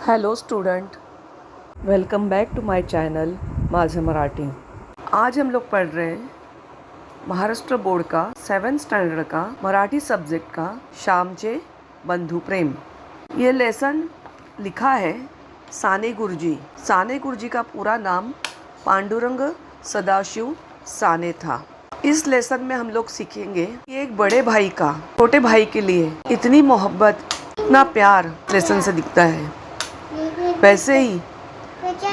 Hello student, welcome back to my channel माझं मराठी। आज हम लोग पढ़ रहे हैं महाराष्ट्र बोर्ड का 7th स्टैंडर्ड का मराठी सब्जेक्ट का श्यामचे बंधु प्रेम। ये लेसन लिखा है साने गुरुजी। साने गुरुजी का पूरा नाम पांडुरंग सदाशिव साने था। इस लेसन में हम लोग सीखेंगे कि एक बड़े भाई का छोटे भाई के लिए इतनी मोहब्बत, इतना प्यार लेसन से दिखता है। वैसे ही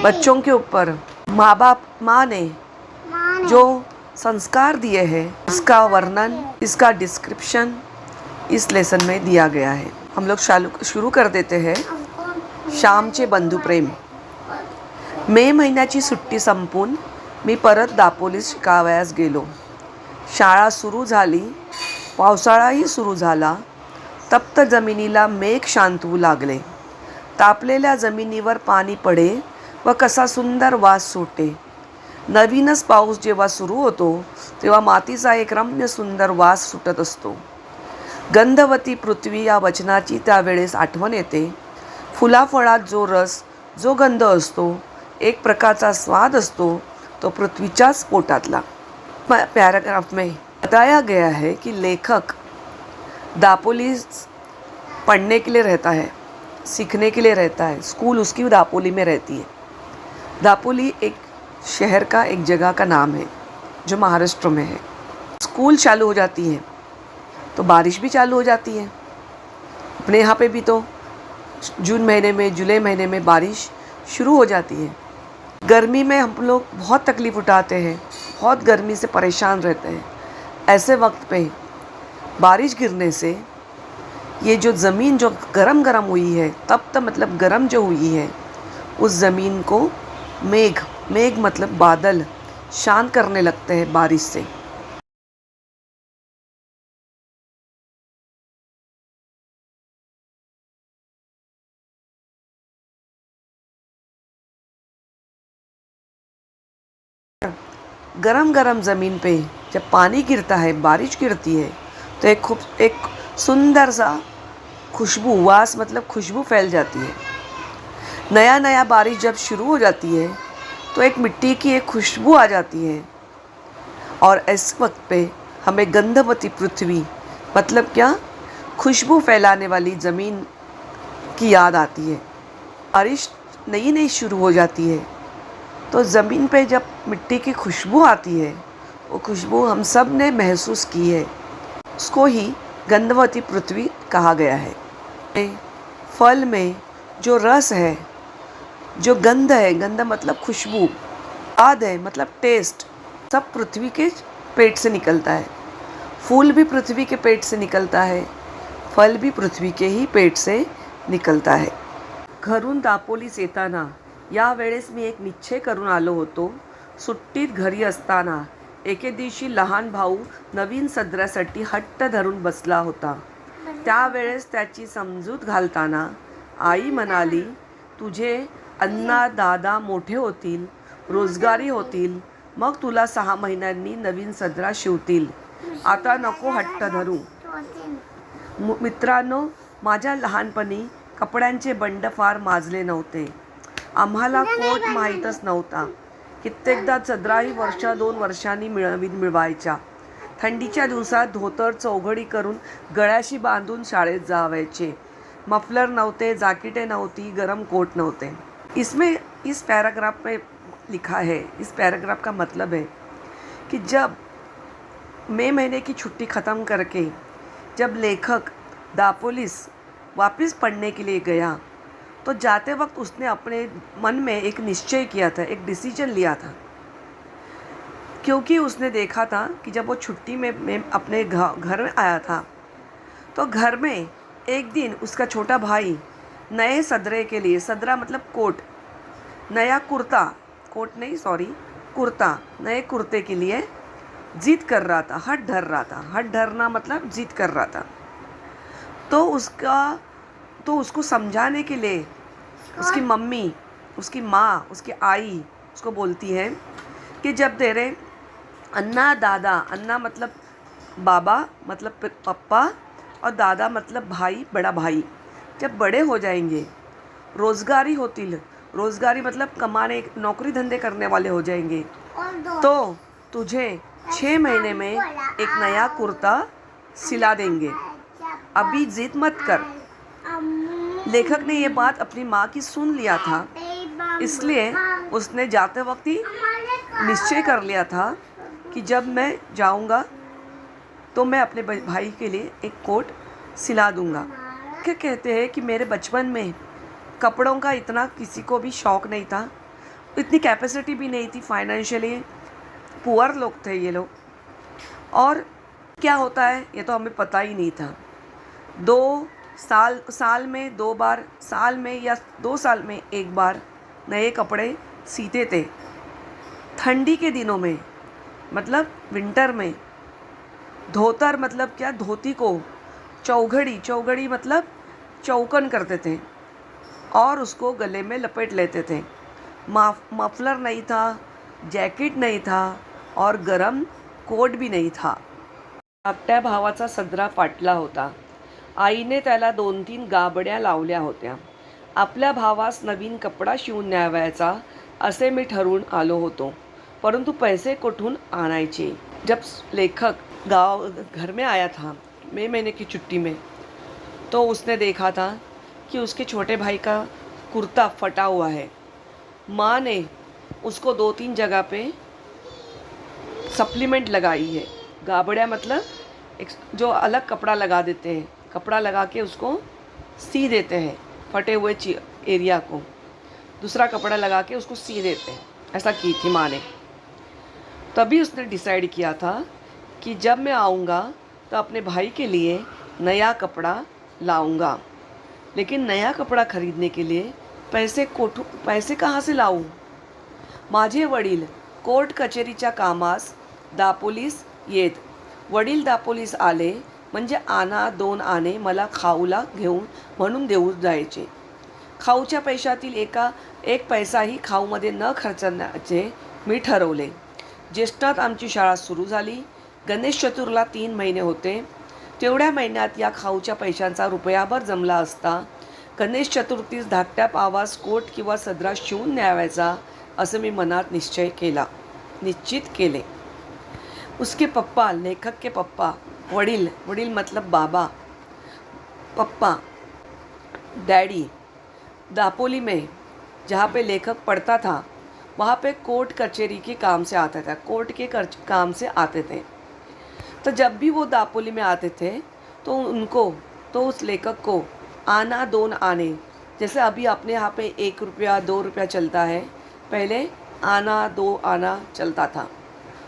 बच्चों के ऊपर माँ ने जो संस्कार दिए हैं, इसका वर्णन, इसका डिस्क्रिप्शन इस लेसन में दिया गया है। हम लोग शुरू कर देते हैं। श्यामचे बंधु प्रेम। मे महिन्याची सुट्टी संपून मी परत दापोलीत शिकावयास गेलो। शाळा सुरू झाली, पावसाळाही सुरू झाला। तप्त जमिनीला मेघ शांतवू लागले। तापलेल्या जमिनीवर पाणी पडे व कसा सुंदर वास सुटे। नवीनच पाऊस जेव्हा सुरू होतो तेव्हा मातीचा एक रम्य सुंदर वास सुटत असतो। गंधवती पृथ्वी या वचनाची त्यावेळेस आठवण येते। फुलाफळात जो रस, जो गंध असतो, एक प्रकारचा स्वाद असतो, तो पृथ्वीच्याच पोटातला। पैराग्राफ में बताया गया है कि लेखक दापोली पढ़ने के लिए रहता है, सीखने के लिए रहता है। स्कूल उसकी दापोली में रहती है। दापोली एक शहर का, एक जगह का नाम है जो महाराष्ट्र में है। स्कूल चालू हो जाती है तो बारिश भी चालू हो जाती है। अपने यहाँ पे भी तो जून महीने में, जुलाई महीने में बारिश शुरू हो जाती है। गर्मी में हम लोग बहुत तकलीफ़ उठाते हैं, बहुत गर्मी से परेशान रहते हैं। ऐसे वक्त पे बारिश गिरने से ये जो ज़मीन जो गरम हुई है, तब मतलब गरम जो हुई है, उस ज़मीन को मेघ मतलब बादल शांत करने लगते हैं बारिश से। गरम ज़मीन पे जब पानी गिरता है, बारिश गिरती है, तो एक सुंदर सा खुशबू, वास मतलब खुशबू फैल जाती है। नया बारिश जब शुरू हो जाती है तो एक मिट्टी की एक खुशबू आ जाती है। और इस वक्त पे हमें गंधवती पृथ्वी मतलब क्या, खुशबू फैलाने वाली ज़मीन की याद आती है। बारिश नई शुरू हो जाती है तो ज़मीन पे जब मिट्टी की खुशबू आती है, वो खुशबू हम सब ने महसूस की है। उसको ही गंधवती पृथ्वी कहा गया है। फल में जो रस है, जो गंध है, गंध मतलब खुशबू, स्वाद है मतलब टेस्ट, सब पृथ्वी के पेट से निकलता है। फूल भी पृथ्वी के पेट से निकलता है, फल भी पृथ्वी के ही पेट से निकलता है। घरून दापोलीस येताना या वेळेस मी एक निश्चय करून आलो होतो। सुट्टीत घरी असताना एके दिवशी लहान भाऊ नवीन सदऱ्यासाठी हट्ट धरून बसला होता। त्यावेळेस त्याची समजूत घालताना आई म्हणाली, तुझे अण्णा दादा मोठे होतील, रोजगारी होतील, मग तुला 6 महिन्यांनी नवीन सदरा शिवतील। आता नको हट्ट धरू। मित्रांनो, माझ्या लहानपणी कपड्यांचे बंड फार माजले नव्हते। आम्हाला कोट माहीतच नव्हता। कित्येकदा सदराही 1-2 वर्षांनी मिळवायच्या। थंडीच्या दिवसात धोतर चौघडी करून गळ्याशी बांधून शाळेत जावायचे। मफलर नव्हते, जाकीटे नव्हती, गरम कोट नव्हते। इसमें इस पैराग्राफ में लिखा है, इस पैराग्राफ का मतलब है कि जब मई महीने की छुट्टी ख़त्म करके जब लेखक दापोलिस वापस पढ़ने के लिए गया, तो जाते वक्त उसने अपने मन में एक निश्चय किया था, एक डिसीजन लिया था। क्योंकि उसने देखा था कि जब वो छुट्टी में अपने घर में आया था, तो घर में एक दिन उसका छोटा भाई नए सदरे के लिए, सदरा मतलब कोट, नया कुर्ता, कोट नहीं सॉरी कुर्ता, नए कुर्ते के लिए जिद कर रहा था, हट धर रहा था। हट धरना मतलब जिद कर रहा था। तो उसको समझाने के लिए उसकी मम्मी, उसकी माँ, उसकी आई उसको बोलती है कि जब तेरे अन्ना दादा, अन्ना मतलब बाबा मतलब पप्पा, और दादा मतलब भाई, बड़ा भाई, जब बड़े हो जाएंगे रोजगारी होतील, रोजगारी मतलब कमाने नौकरी धंधे करने वाले हो जाएंगे, तो तुझे 6 महीने में एक नया कुर्ता सिला देंगे। अभी जिद मत कर। लेखक ने ये बात अपनी माँ की सुन लिया था, इसलिए उसने जाते वक्त ही निश्चय कर लिया था कि जब मैं जाऊंगा तो मैं अपने भाई के लिए एक कोट सिला दूंगा। क्या कहते हैं कि मेरे बचपन में कपड़ों का इतना किसी को भी शौक़ नहीं था, इतनी कैपेसिटी भी नहीं थी, फाइनेंशियली पुअर लोग थे ये लोग, और क्या होता है ये तो हमें पता ही नहीं था। 2 साल में 2 बार, साल में या 2 साल में 1 बार नए कपड़े सीते थे। ठंडी के दिनों में मतलब विंटर में धोतर मतलब क्या, धोती को चौघड़ी मतलब चौकन करते थे और उसको गले में लपेट लेते थे। मफलर नहीं था, जॅकेट नहीं था और गरम कोट भी नहीं था। धाकट्या भावाचा सदरा फाटला होता। आईने त्याला 2-3 गाबड्या लावल्या होत्या। आपल्या भावास नवीन कपडा शिवून न्यावायचा असे मी ठरवून आलो होतो, परंतु पैसे कुठून आणायचे। जब लेखक घर में आया था मई महीने की छुट्टी में, तो उसने देखा था कि उसके छोटे भाई का कुर्ता फटा हुआ है। माँ ने उसको 2-3 जगह पे सप्लीमेंट लगाई है। गाबड़िया मतलब एक जो अलग कपड़ा लगा देते हैं, कपड़ा लगा के उसको सी देते हैं, फटे हुए एरिया को दूसरा कपड़ा लगा के उसको सी देते हैं, ऐसा की थी माँ ने। तभी उसने डिसाइड किया था कि जब मैं आऊँगा तो अपने भाई के लिए नया कपड़ा लाऊंगा। लेकिन नया कपड़ा खरीदने के लिए पैसे कहाँ से लाऊं? माझे वडील कोर्ट कचेरीच्या कामास दापोलीस येत। वडील दापोलीस आले म्हणजे आणा 2 आणे मला खाऊला घेऊन म्हणून देऊन जायचे। खाऊच्या पैशातील एक पैसाही खाऊमध्ये न खर्चण्याचे मी ठरवले। ज्येष्ठात आमची शाळा सुरू झाली। गणेश चतुर्थीला 3 महिने होते। तेवढ्या महिन्यात या खाऊच्या पैशांचा रुपयाभर जमला असता गणेश चतुर्थीस धाकट्या पावास कोट किंवा सदरा शिवून न्यावायचा असं मी मनात निश्चित केले। उसके पप्पा, लेखक के पप्पा, वडील मतलब बाबा, पप्पा, डैडी दापोली में जहाँ पे लेखक पढ़ता था वहाँ पे कोर्ट कचेरी के काम से आता था, कोर्ट के काम से आते थे। तो जब भी वो दापोली में आते थे तो उस लेखक को आना 2 आने, जैसे अभी अपने यहाँ पे 1 रुपया 2 रुपया चलता है, पहले आना 2 आना चलता था।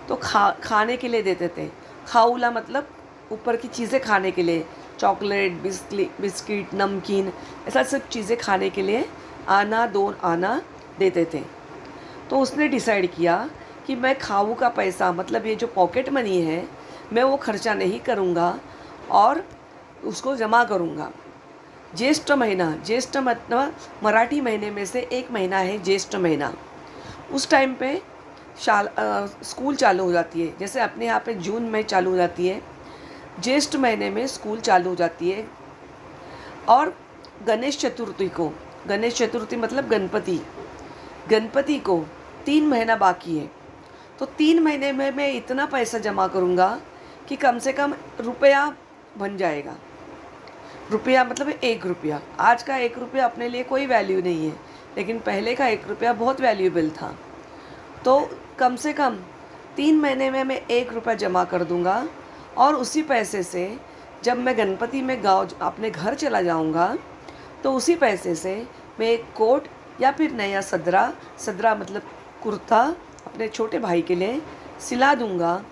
तो खाने के लिए देते थे। खाऊला मतलब ऊपर की चीज़ें खाने के लिए, चॉकलेट, बिस्किट, नमकीन, ऐसा सब चीज़ें खाने के लिए आना 2 आना देते थे। तो उसने डिसाइड किया कि मैं खाऊ का पैसा मतलब ये जो पॉकेट मनी है मैं वो खर्चा नहीं करूँगा और उसको जमा करूँगा। ज्येष्ठ मतलब मराठी महीने में से एक महीना है ज्येष्ठ महीना। उस टाइम पे स्कूल चालू हो जाती है, जैसे अपने यहाँ पे जून में चालू हो जाती है, ज्येष्ठ महीने में स्कूल चालू हो जाती है। और गणेश चतुर्थी मतलब गणपति को 3 महीना बाकी है। तो 3 महीने में मैं इतना पैसा जमा करूँगा कि कम से कम रुपया बन जाएगा। रुपया मतलब 1 रुपया। आज का 1 रुपया अपने लिए कोई वैल्यू नहीं है, लेकिन पहले का 1 रुपया बहुत वैल्यूएबल था। तो कम से कम 3 महीने में मैं 1 रुपया जमा कर दूँगा और उसी पैसे से जब मैं गणपति में अपने घर चला जाऊँगा तो उसी पैसे से मैं एक कोट या फिर नया सदरा मतलब कुर्ता अपने छोटे भाई के लिए सिला दूँगा,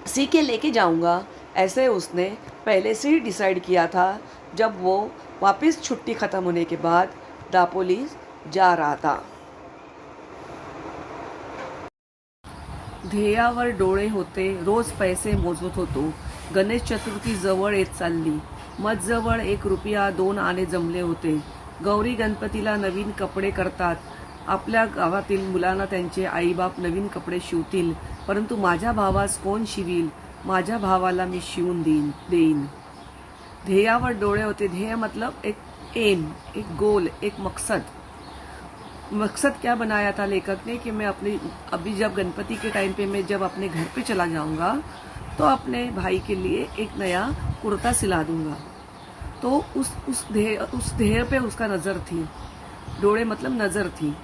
सी के लेके जाऊँगा। ऐसे उसने पहले से ही डिसाइड किया था जब वो वापस छुट्टी ख़त्म होने के बाद दापोली जा रहा था। ध्येयावर डोळे होते, रोज पैसे मोजत होतो। गणेश चतुर्थी जवळ येत चालली। मजजवळ 1 रुपया 2 आणे जमले होते। गौरी गणपतीला नवीन कपडे करतात। आपल्या गावातील मुलांना त्यांचे आईबाप नवीन कपडे शिवतील, परंतु माझ्या भावास कोण शिवील? माझ्या भावाला मी शिवून देईन। ध्येयावर डोळे होते। ध्येय मतलब एक एम, एक गोल, एक मकसद। मकसद क्या बनाया था लेखक ने कि मैं अपने अभी जब गणपति के टाइम पे मैं जब अपने घर पे चला जाऊंगा तो अपने भाई के लिए एक नया कुर्ता सिला दूंगा। तो उस ध्येय पे उसका नज़र थी। डोळे मतलब नज़र थी।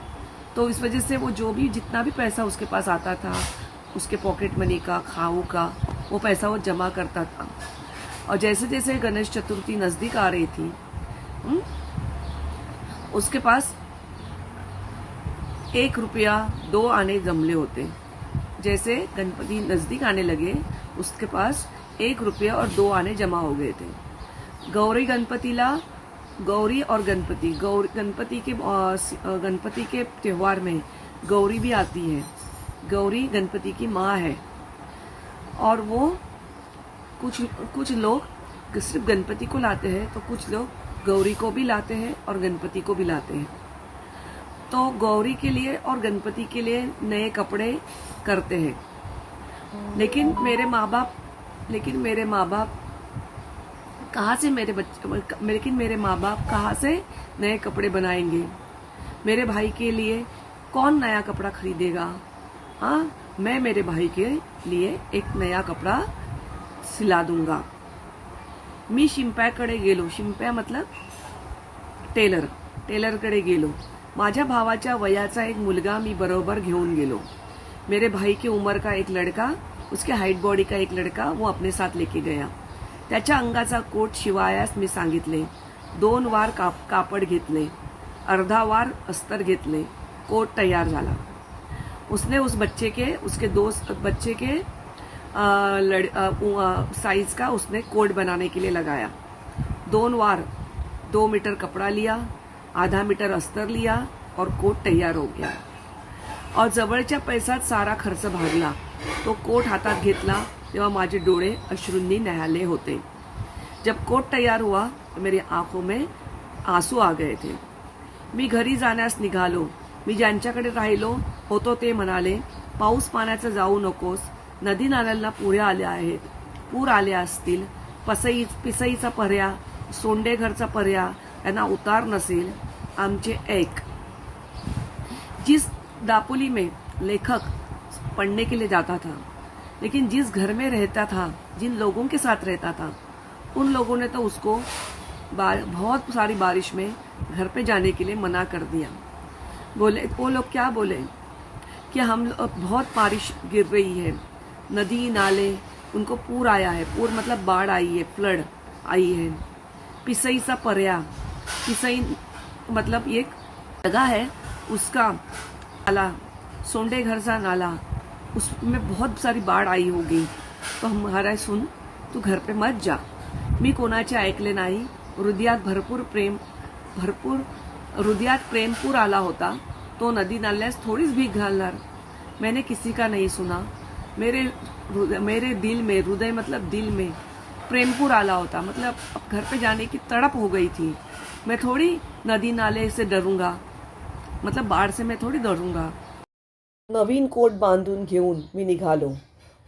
तो इस वजह से वो जो भी जितना भी पैसा उसके पास आता था, उसके पॉकेट मनी का, खाऊ का, वो पैसा वो जमा करता था। और जैसे जैसे गणेश चतुर्थी नज़दीक आ रही थी, उसके पास 1 रुपया 2 आने जमले होते। जैसे गणपति नज़दीक आने लगे, उसके पास 1 रुपया और 2 आने जमा हो गए थे। गौरी और गणपति के त्योहार में गौरी भी आती है। गौरी गणपति की माँ है। और वो कुछ लोग सिर्फ गणपति को लाते हैं, तो कुछ लोग गौरी को भी लाते हैं और गणपति को भी लाते हैं। तो गौरी के लिए और गणपति के लिए नए कपड़े करते हैं। लेकिन मेरे माँ बाप कहाँ से मेरे माँ बाप कहाँ से नए कपड़े बनाएंगे? मेरे भाई के लिए कौन नया कपड़ा खरीदेगा? हाँ, मैं मेरे भाई के लिए एक नया कपड़ा सिला दूंगा। मी शिंप्याकडे गेलो। शिंप्या मतलब टेलरकडे गेलो। माझ्या भावाच्या वयाचा एक मुलगा मी बरोबर घेऊन गेलो। मेरे भाई की उम्र का एक लड़का, उसके हाइट बॉडी का एक लड़का वो अपने साथ लेके गया। त्याच्या अंगाचा कोट शिवायास मी सांगितले। 2 वार कापड घेतले, अर्धा वार अस्तर घेतले, कोट तैयार झाला। उसने उसके दोस्त बच्चे के साइज का उसने कोट बनाने के लिए लगाया। 2 वार 2 मीटर कपड़ा लिया, आधा मीटर अस्तर लिया और कोट तैयार हो गया। और जवळच्या पैशात सारा खर्च भागला। तो कोट हातात घेतला तेव्हा माझे डोळे अश्रूंनी न्हाले होते। जब कोट तैयार हुआ तो मेरी आंखों में आंसू आ गए थे। मी घरी जाण्यास निघालो। मी ज्यांच्याकडे राहिलो होतो ते म्हणाले, पाऊस पाण्याचं जाऊ नकोस, नदी नाल्यांना पूर आले असतील, पिसईचा पर्या, सोंडेघरचा पर्या यांना उतार नसेल, आमचे ऐक। जिस दापोली में लेखक पढ़ने के लिए जाता था, लेकिन जिस घर में रहता था, जिन लोगों के साथ रहता था, उन लोगों ने तो उसको बहुत सारी बारिश में घर पे जाने के लिए मना कर दिया। वो लोग क्या बोले कि बहुत बारिश गिर रही है, नदी नाले उनको पूर आया है। पूर मतलब बाढ़ आई है, फ्लड आई है। पिसई सा पर्या, पिसई मतलब एक जगह है, उसका नाला, सोंडे घर सा नाला, उसमें बहुत सारी बाढ़ आई होगी। तो हमारा सुन, तू घर पे मत जा। मी कोणाचे ऐकले नाही। हृदयात प्रेमपूर आला होता। तो नदी नाल्यास थोडीच भीक घालणार। मैंने किसी का नहीं सुना। मेरे दिल में, हृदय मतलब दिल में प्रेमपूर आला होता, मतलब घर पे जाने की तड़प हो गई थी। मैं थोड़ी नदी नाले से डरूंगा, मतलब बाढ़ से मैं थोड़ी डरूंगा। नवीन कोट बांधून घेऊन मी निघालो।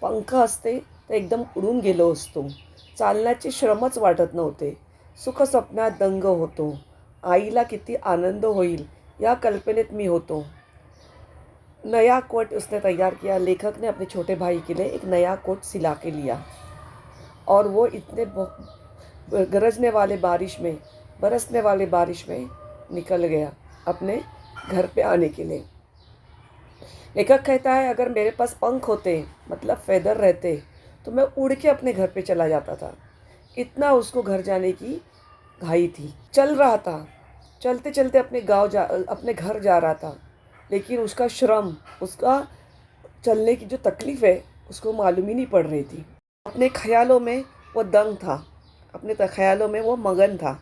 पंख असते तर एकदम उडून गेलो असतो। चालण्याचे श्रमच वाटत नव्हते। सुख स्वप्नात दंग होतो। आईला किती आनंद होईल या कल्पनेत मी होतो। नया कोट उसने तैयार किया। लेखक ने अपने छोटे भाई के लिए एक नया कोट सिला के लिया और वो इतने बरसने वाले बारिश में निकल गया अपने घर पे आने के लिए। लेखक कहता है, अगर मेरे पास पंख होते, मतलब फेदर रहते, तो मैं उड़ के अपने घर पे चला जाता था। इतना उसको घर जाने की घाई थी। चल रहा था, चलते चलते अपने घर जा रहा था, लेकिन उसका श्रम, उसका चलने की जो तकलीफ है, उसको मालूम ही नहीं पड़ रही थी। अपने ख्यालों में वो दंग था, अपने ख्यालों में वो मगन था।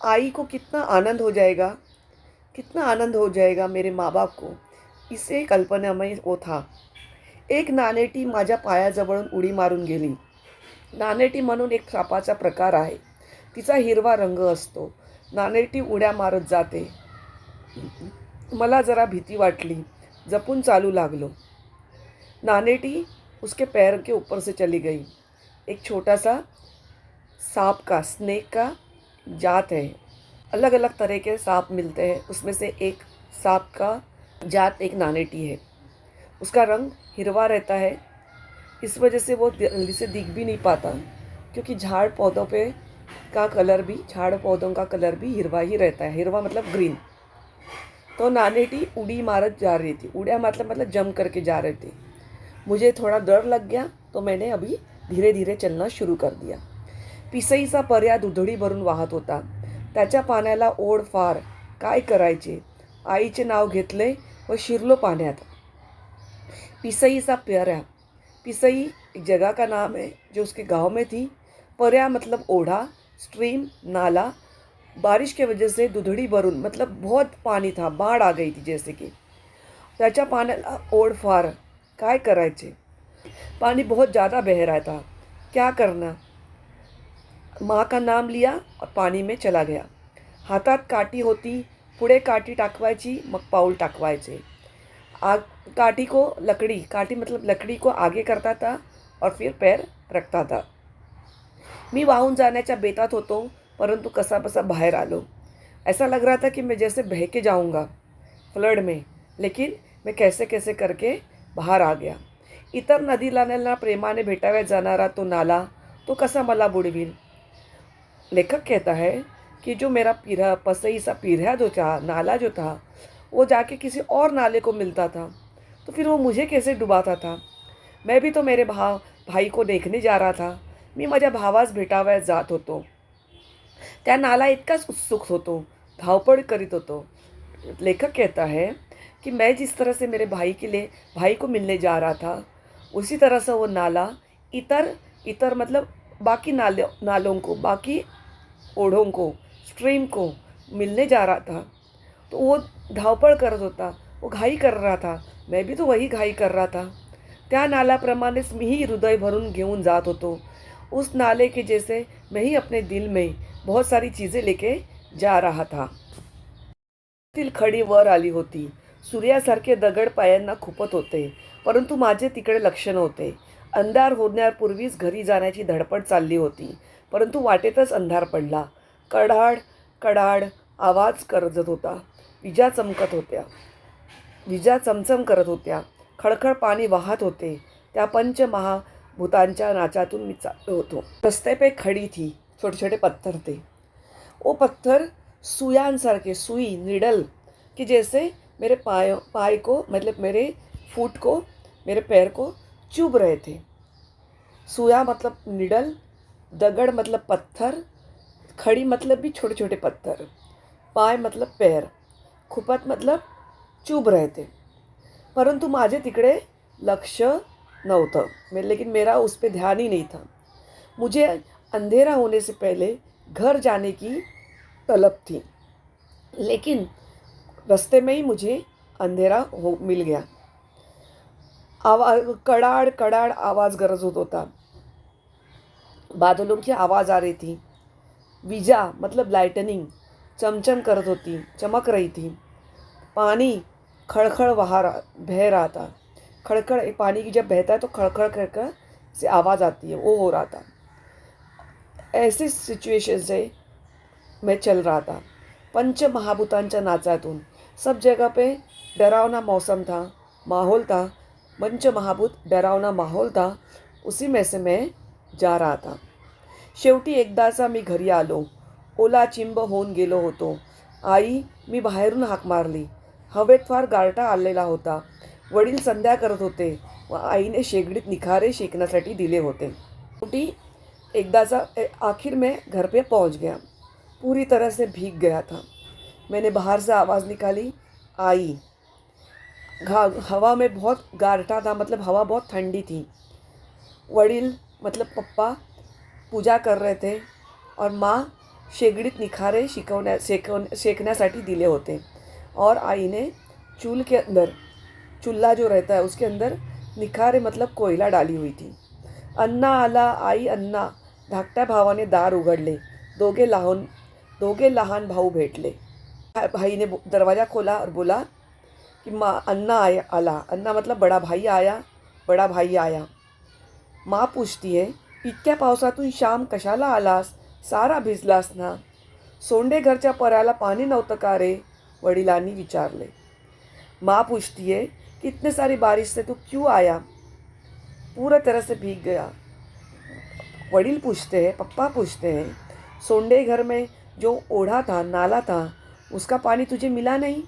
आई को कितना आनंद हो जाएगा मेरे माँ बाप को, इसे कल्पनामय वो था। एक नानेटी माझ्या पायाजवळून उडी मारून गेली। नानेटी म्हणून एक सापाचा प्रकार आहे। तिचा हिरवा रंग असतो। नानेटी उड्या मारत जाते। मला जरा भीती वाटली। जपून चालू लागलो। नानेटी उसके पैर के ऊपर से चली गई। एक छोटा सा सांप का, स्नेक का जात है, अलग अलग तरह के सांप मिलते हैं। उसमें से एक सांप का जात एक नानेटी है। उसका रंग हिरवा रहता है। इस वजह से वो जल्दी से दिख भी नहीं पाता, क्योंकि झाड़ पौधों पे का कलर भी, झाड़ पौधों का कलर भी हिरवा ही रहता है। हिरवा मतलब ग्रीन। तो नानेटी उड़ी मारत जा रही थी। उड़ा मतलब जम करके जा रहे थे। मुझे थोड़ा डर लग गया, तो मैंने अभी धीरे धीरे चलना सुरू कर दिया। पिसईचा पर्या दुधडी भरून वाहत होता. त्याच्या पाण्याला ओढ फार. काय करायचे. आईचे नाव घेतले व शिरलो पाण्यात. पिसईचा पर्या, पिसई एक जगह का नाम है जो उसके गांव में थी। पर्या मतलब ओढ़ा, स्ट्रीम नाला। बारिश के वजह से दुधड़ी भरून मतलब बहुत पानी था, बाढ़ आ गई थी जैसे कि। त्याच्या पाण्याला ओढ फार. काय करायचे. पानी बहुत ज़्यादा बह रहा था, क्या करना। माँ का नाम लिया और पानी में चला गया. हातात काठी होती, पुढे काठी टाकवायची, मग पाऊल टाकवायचे. आग काठी को लकड़ी, काठी मतलब लकड़ी को आगे करता था और फिर पैर रखता था. मी वाहून जाण्याच्या बेतात होतो, परंतु कसाबसा बाहेर आलो. ऐसा लग रहा था कि मैं जैसे बह के जाऊंगा फ्लड में, लेकिन मैं कैसे कैसे करके बाहर आ गया. इतर नदी नाल्यांना प्रेमाने भेटाव्या जाणारा तो नाला, तो कसा मला बुडवील. लेखक कहता है कि जो मेरा पीढ़ा पसई सा पीढ़ा जो था, नाला जो था, वो जाके किसी और नाले को मिलता था, तो फिर वो मुझे कैसे डुबाता था. मैं भी तो मेरे भाई को देखने जा रहा था. मी माझ्या भावास भेटावयास जात होतो. त्या नाला इतकाच उत्सुक होतो, धावपळ करीत होतो. लेखक कहता है कि मैं जिस तरह से मेरे भाई को मिलने जा रहा था, उसी तरह से वो नाला इतर मतलब बाकी नालों को, बाकी ओढ़ों को, स्ट्रीम को मिलने जा रहा था. तो वो धावपळ करत होता, वो घाई कर रहा था. मैं भी तो वही घाई कर रहा था. त्या नाल्याप्रमाणेच मीही हृदय भरून घेऊन जात होतो. उस नाले के जैसे मैं ही अपने दिल में बहुत सारी चीज़ें लेके जा रहा था. तील खडी वर आली होती. सूर्यासारखे दगड पायांना खुपत होते, परंतु माझे तिकडे लक्ष नव्हते. अंधार होण्यापूर्वीच घरी जाण्याची धडपड चालली होती, परंतु वाटेतच अंधार पडला. कडाड कडाड आवाज करत होता. विजा चमचम करत होत्या. खळखळ पाणी वाहत होते. त्या पंचमहाभूतांच्या नाचातून मी चाललो होतो. रस्ते पे खड़ी थी, छोटे छोटे पत्थर थे. वो पत्थर सुयांसारखे, सुई निडल कि जैसे मेरे पाय को मतलब मेरे फुट को, मेरे पैर को चुभ रहे थे. सुया मतलब निडल, दगड़ मतलब पत्थर, खड़ी मतलब भी छोटे छोटे पत्थर, पाय मतलब पैर, खुपत मतलब चुभ रहे थे. परंतु माझे तिकडे लक्ष नव्हतं. लेकिन मेरा उस पर ध्यान ही नहीं था. मुझे अंधेरा होने से पहले घर जाने की तलब थी, लेकिन रास्ते में ही मुझे अंधेरा मिल गया. कड़ाड़ कड़ाड़ आवाज़ गरज होता. बादलों की आवाज़ आ रही थी. विजा मतलब लाइटनिंग चमचम करत होती, चमक रही थी. पानी खड़खड़ बह रहा था. खड़खड़ पानी की जब बहता है तो खड़खड़ कर से आवाज़ आती है, वो हो रहा था. ऐसी सिचुएशन से मैं चल रहा था. पंच महाभूतांच्या नाचातून सब जगह पे डरावना मौसम था, माहौल था. पंच महाभूत डरावना माहौल था. उसी में से मैं जा रहा था. शेवटी एकदाचा मी घरी आलो. ओला चिंब होऊन गेलो होतो. आई, मी बाहेरून हाक मारली. हवेत फार गारठा आलेला होता. वडील संध्या करत होते व आईने शेगडीत निखारे शेकण्यासाठी दिले होते. शेवटी एकदाचा आखिर में घर पे पहुंच गया. पूरी तरह से भीग गया था. मैंने बाहर से आवाज़ निकाली, आई. हवा में बहुत गारठा था, मतलब हवा बहुत ठंडी थी. वडील मतलब पप्पा पूजा कर रहे थे और माँ शेगडीत निखारे शेकण्यासाठी दिले होते. और आई ने चूल्हे के अंदर, चूल्हा जो रहता है उसके अंदर निखारे मतलब कोयला डाली हुई थी. अण्णा आला, आई अण्णा. धाकट्या भावाने दार उघडले. दोघे लहान भाऊ भेटले. भाई ने दरवाज़ा खोला और बोला कि माँ अन्ना आला. अन्ना मतलब बड़ा भाई आया, बड़ा भाई आया. माँ पूछती है, इतक्या पावसातून श्याम कशाला आलास, सारा भिजलास ना. सोंडे घरच्या पराला पाणी नव्हतं का रे? वडिलांनी विचारले. माँ पूछती है कि इतने सारी बारिश से तू क्यों आया? पूरा तरह से भीग गया। वडील पूछते हैं, पप्पा पूछते हैं, सोंडे घर में जो ओढ़ा था, नाला था, उसका पानी तुझे मिला नहीं?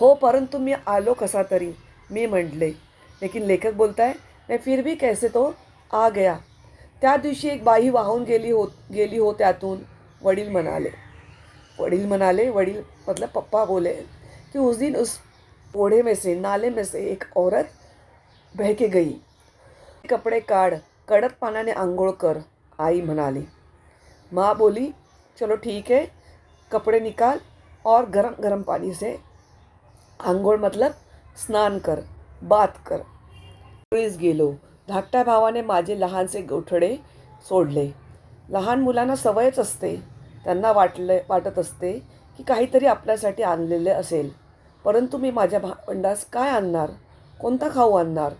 हो, परंतु मी आलो कसा तरी, मी म्हटले. लेकिन लेखक बोलता है, मैं फिर भी कैसे तो आ गया. त्या दिवशी एक बाई वाहून गेली हो त्यातून. वडील मतलब पप्पा बोले कि उस दिन उस ओढ़े में से, नाले में से एक औरत बह के गई. कपडे काढ, कडक पाण्याने आंघोळ कर, आई म्हणाली. माँ बोली, चलो ठीक है, कपड़े निकाल और गरम गरम पानी से आंघोळ मतलब स्नान कर, बात कर. पोळीस गेलो. धाकट्या भावाने माझे लहानसे गोठडे सोडले. लहान मुलांना सवयच असते. त्यांना वाटत असते की काहीतरी आपल्यासाठी आणलेले असेल. परंतु मी माझ्या भावंडास काय आणणार? कोणता खाऊ आणणार?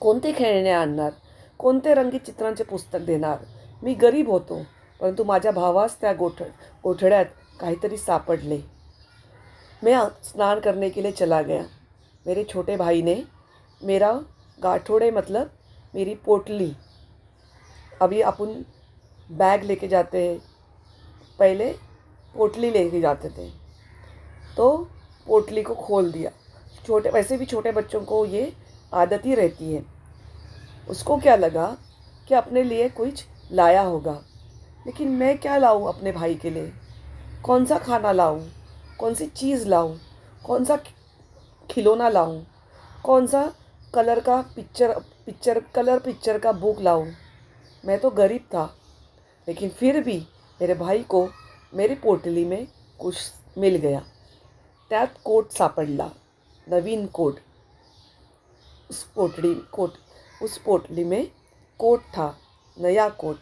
कोणते खेळणे आणणार? कोणते रंगीत चित्रांचे पुस्तक देणार? मी गरीब होतो, परंतु माझ्या भावास त्या गोठड्यात काहीतरी सापडले. मैं स्नान करने के लिए चला गया. मेरे छोटे भाई ने मेरा गाठोड़े मतलब मेरी पोटली, अभी अपन बैग लेके जाते हैं, पहले पोटली लेके जाते थे, तो पोटली को खोल दिया. वैसे भी छोटे बच्चों को ये आदत ही रहती है. उसको क्या लगा कि अपने लिए कुछ लाया होगा. लेकिन मैं क्या लाऊं अपने भाई के लिए? कौन सा खाना लाऊं? कौन सी चीज़ लाऊं? कौन सा खिलौना लाऊं? कौन सा कलर पिक्चर का बुक लाऊं? मैं तो गरीब था, लेकिन फिर भी मेरे भाई को मेरी पोटली में कुछ मिल गया. त्यात कोट सापडला, नवीन कोट. उस पोटली में कोट था, नया कोट.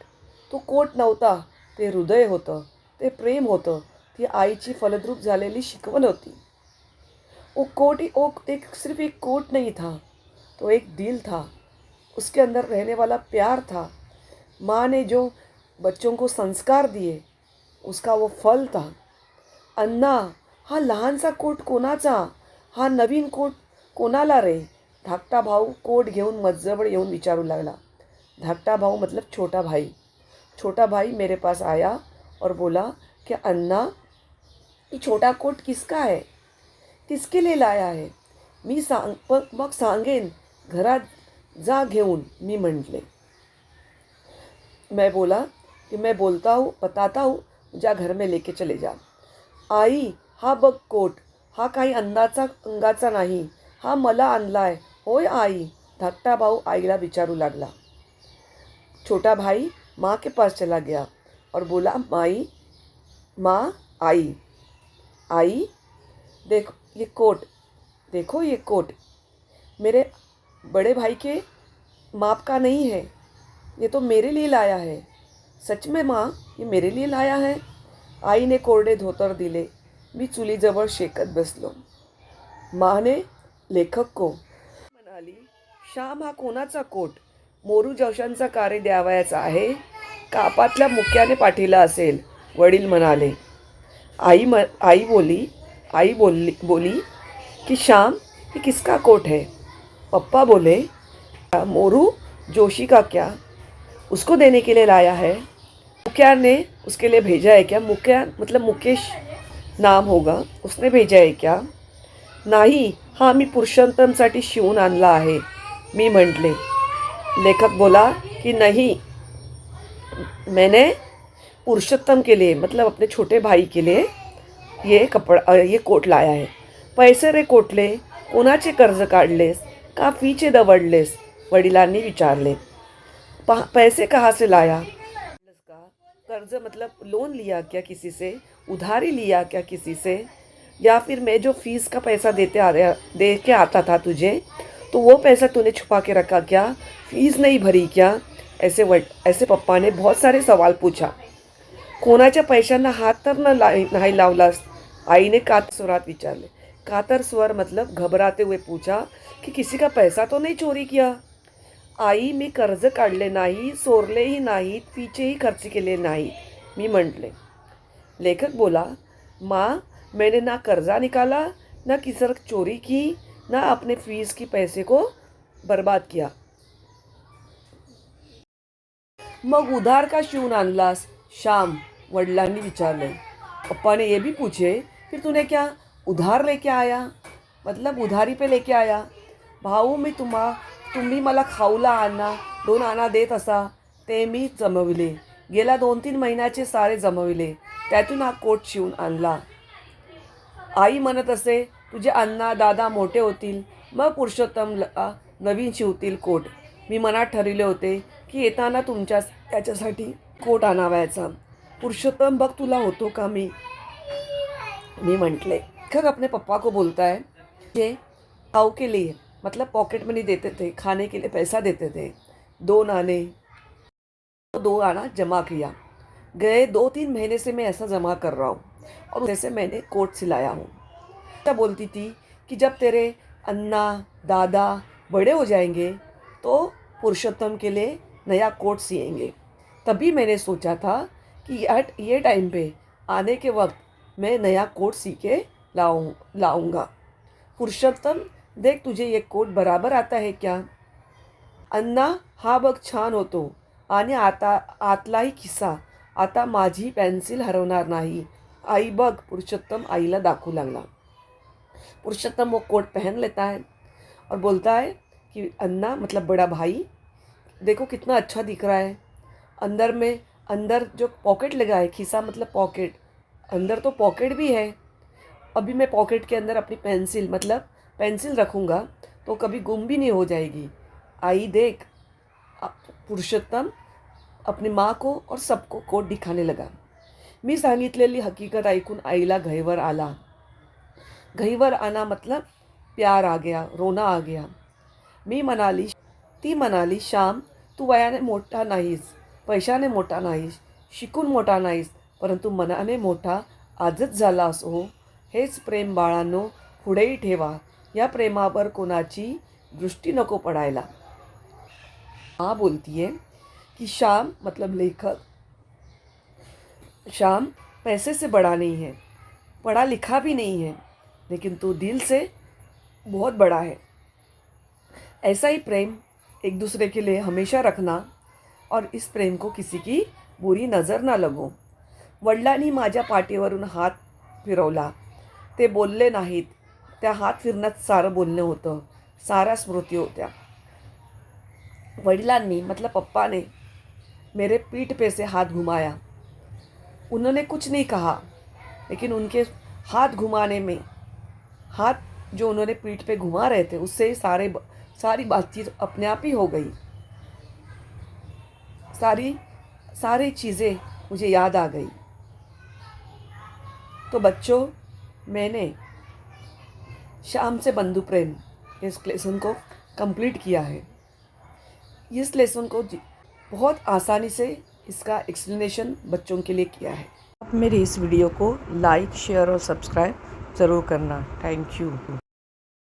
तो कोट नव्हता, ते हृदय होतं, ते प्रेम होतं, ती आईची फलद्रूप झालेली शिकवण होती. सिर्फ एक कोट नहीं था, तो एक दिल था. उसके अंदर रहने वाला प्यार था. माँ ने जो बच्चों को संस्कार दिए, उसका वो फल था. अण्णा, हा लहानसा कोट कोणाचा? हा नवीन कोट कोणाला रे? धाकटा भाऊ कोट घेऊन मजजवळ येऊन विचारू लागला. धाकटा भाऊ मतलब छोटा भाई. छोटा भाई मेरे पास आया और बोला कि अन्ना, ये छोटा कोट किसका है? किसके लिए लाया है? मग सांगेन, घरात जा घेऊन, मी म्हटले. मैं बोला कि मैं बताता हूँ, जा घर में लेके चले जा. आई, हा बघ कोट, हा काही अंगाचा नाही, हा मला आणलाय. होय आई? धाकटा भाऊ आईला विचारू लागला. छोटा भाई माँ के पास चला गया और बोला, आई, देखो ये कोट मेरे बड़े भाई के माप का नहीं है, ये तो मेरे लिए लाया है. सच में माँ, ये मेरे लिए लाया है? आईने कोरडे धोतर दिले. मी चुलीजवळ शेकत बसलो. माँने लेखक को म्हणाली, श्याम, हा कोणाचा कोट? मोरू जोशांचा कार्य द्यावयाचा आहे, कापातल्या मुक्याने पाठीला असेल, वडील म्हणाले. आई बोली कि श्याम, ये किसका कोट है? पप्पा बोले, मोरू जोशी का क्या? उसको देने के लिए लाया है. मुखिया ने उसके लिए भेजा है क्या? मुखिया मतलब मुकेश नाम होगा, उसने भेजा है क्या? नाही, हा मी पुरुषोत्तमसाठी शिवून आणला आहे, मी म्हटले. लेखक बोला कि नहीं, मैंने पुरुषोत्तम के लिए मतलब अपने छोटे भाई के लिए ये कोट लाया है. पैसे रे कोटले, कोणाचे कर्ज काढलेस का फीचे दवडलेस? वडिलांनी विचारले. पैसे कहाँ से लाया? कर्ज मतलब लोन लिया क्या किसी से? उधारी लिया क्या किसी से? या फिर मैं जो फीस का पैसा दे के आता था तुझे, तो वो पैसा तूने छुपा के रखा क्या? फीस नहीं भरी क्या? ऐसे पप्पा ने बहुत सारे सवाल पूछा. कोणाच्या पैशांना हात तर नाही लावलास? आईने कातर स्वरात विचारले. कातर स्वर मतलब घबराते हुए पूछा कि किसी का पैसा तो नहीं चोरी किया? आई, मी कर्ज काढले नाही, चोरलेही नाहीत, फीचेही खर्च केले नाहीत. मी म्हटले. लेखक बोला, माँ मैंने ना कर्जा निकाला, ना किसी चोरी की, ना अपने फीस की पैसे को बर्बाद किया. मग उधार का शिवून आणलास? श्याम वडिलांनी विचारले. पप्पा ने ये भी पूछे, फिर तूने क्या उधार लेके आया? मतलब उधारी पे लेके आया. भाऊ तुम्ही मला खाऊला आणा 2 आणा देत असा ते मी जमविले. गेल्या 2-3 महिन्याचे सारे जमविले. त्यातून हा कोट शिवून आणला. आई म्हणत असे, तुझे अण्णा दादा मोठे होतील मग पुरुषोत्तमला नवीन शिवतील कोट. मी मनात ठरविले होते की येताना त्याच्यासाठी कोट आणावयाचा. पुरुषोत्तम बघ तुला होतो का. मी म्हटले. लेखक अपने पप्पा को बोलता है, ये खाओ के लिए मतलब पॉकेट मनी देते थे, खाने के लिए पैसा देते थे. 2 आना जमा किया. गए 2-3 महीने से मैं ऐसा जमा कर रहा हूँ और जैसे मैंने कोट सिलाया हूँ. क्या बोलती थी कि जब तेरे अन्ना दादा बड़े हो जाएंगे तो पुरुषोत्तम के लिए नया कोट सिएंगे. तभी मैंने सोचा था कि ये टाइम पे आने के वक्त मैं नया कोट सी के लाऊंगा. पुरुषोत्तम देख तुझे ये कोट बराबर आता है क्या. अण्णा हा बघ छान होतो आणि आतलाही खिसा. आता माझी पेन्सिल हरवणार नाही. आई बघ. पुरुषोत्तम आईला दाखवू लागला. पुरुषोत्तम वो कोट पहन लेता है और बोलता है कि अन्ना मतलब बड़ा भाई देखो कितना अच्छा दिख रहा है. अंदर जो पॉकेट लगा है, खिसा मतलब पॉकेट, अंदर तो पॉकेट भी है. अभी मैं पॉकेट के अंदर अपनी पेंसिल रखूँगा तो कभी गुम भी नहीं हो जाएगी. आई देख. पुरुषोत्तम अपनी माँ को और सबको कोट दिखाने लगा. मी सांगितलेली हकीकत ऐकून आईला घहीवर आला. घहीवर आना मतलब प्यार आ गया, रोना आ गया. ती म्हणाली, श्याम तू वयाने मोठा नाहीस, पैशाने मोठा नाहीस, शिकून मोठा नाहीस, परंतु मनाने मोठा आजच झालास हो. हेच प्रेम बाळांनो, पुढेही ठेवा. या प्रेमावर कोणाची दृष्टी नको पडायला. माँ बोलती है कि श्याम मतलब लेखक, श्याम पैसे से बड़ा नहीं है, पढ़ा लिखा भी नहीं है, लेकिन तू दिल से बहुत बड़ा है. ऐसा ही प्रेम एक दूसरे के लिए हमेशा रखना और इस प्रेम को किसी की बुरी नज़र ना लगो. वडिलांनी माझ्या पाठीवरून हात फिरवला. ते बोलले नाहीत. त्या हात फिरण्यात सारं बोलणं होतं, साऱ्या स्मृती होत्या. वडिलांनी मतलब पप्पा ने मेरे पीठ पे से हाथ घुमाया. उन्होंने कुछ नहीं कहा, लेकिन उनके हाथ घुमाने में, हाथ जो उन्होंने पीठ पे घुमा रहे थे उससे सारी बातचीत अपने आप ही हो गई. सारी चीज़ें मुझे याद आ गई. तो बच्चों, मैंने श्याम से बंधु प्रेम इस लेसन को कंप्लीट किया है. इस लेसन को बहुत आसानी से इसका एक्सप्लेनेशन बच्चों के लिए किया है. आप मेरी इस वीडियो को लाइक शेयर और सब्सक्राइब ज़रूर करना. Thank you.